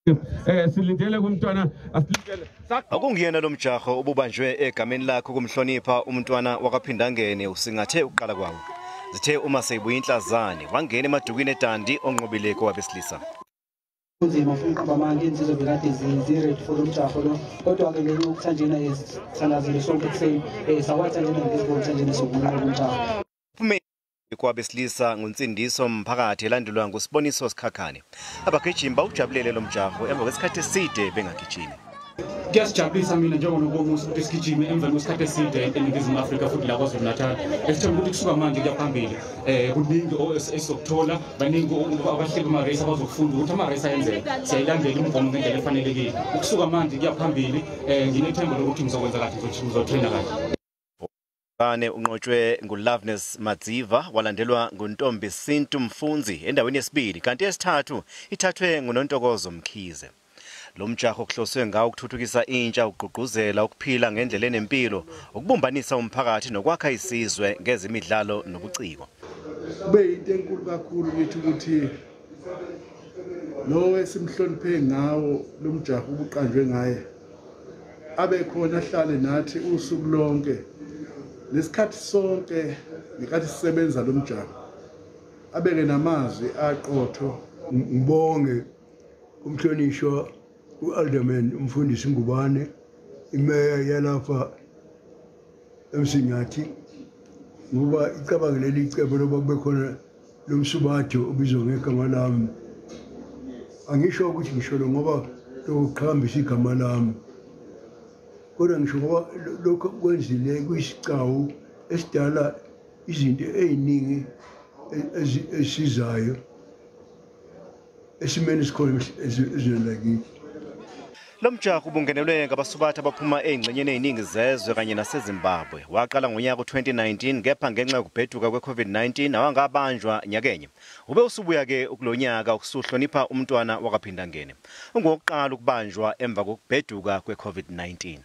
Silindele kumntwana asilindele. Akungiyena Lomjaho obubanjwe egameni lakho kumhlonipha umntwana wakaphindangene usingathe uqala kwawo. Zithe uma seyibuya inhlazane wangena emadukweni eDundee onqobile kowabesilisa. Kunzima futhi ukuba manje insizwe bekade zi-ready for Umjaho lo kodwa ke ngenxa yokuthanjena esithandazile sonke kuseni sawathanjena ngesibonisa nje sokubuka Umjaho. Kwabesilisa ngunsindiso phakathi elandelwa ngusiboniso sikhakhane. Abagijimi bawujabulele Lomjaho emva kwesikhathi eside bengagijimi. Kuyasijabulisa mina njengonobomusa ukuthi sigijime emva kwesikhathi eside eNingizimu Afrika futhi la KwaZulu-Natal. Esithemba ukuthi kusuka manje kuya phambili kuningi esizokuthola baningi abahleli ama-race abazokufunda ukuthi ama-race ayenzeka siyayilandela imigomo ngendlela efanelekile. Ukusuka manje kuya phambili nginethemba lokuthi ngizokwenza kahle ngizotraina kahle. Unqotshwe nguLoveness Madziva walandelwa nguNtombisinthu Mfunzi endaweni yesibili kanti yesithathu ithathwe nguNontokozo Mkhize. Lomjaho okuhloswe ngawo ukuthuthukisa intsha ukugqugquzela ukuphila ngendlela enempilo ukubumbanisa umphakathi nokwakha isizwe ngezemidlalo nobuciko. Kube into enkulu kakhulu ukuthi lo esimhloniphe ngawo Lomjaho ubuqanjwe ngaye abe khona ahlale nathi usuku lonke lesikhathi sonke ngikathi sisebenza Lomjaho abeke namazwi aqotho. Ngibonge umhlonishwa uAlderman umfundisi Ngubane imeya yalapha Umzinyathi ngoba icabangele icebo loba kube khona lomsubatho ubizwa ngegama lami. Angisho ukuthi ngisho ngoba lokuqhambisa igama lami kodwa ngisho ngoba lokho kwenzile kuyisicawu esidala izinto eziningi esizayo esimene sikhona ezweni lakithi. Lomjaho ubungenelwe ngabasubatha abaphuma ezingxenyeni eziningi zezwe kanye naseZimbabwe. Waqala ngonyaka u2019 kepha ngenxa yokubheduka kweCovid-19 awangabanjwa nyakenye. Ube usubuya ke kulonyaka ukusuhlonipha umntwana wakaphindangene. Ungokuqala ukubanjwa emva kokubheduka kweCovid-19.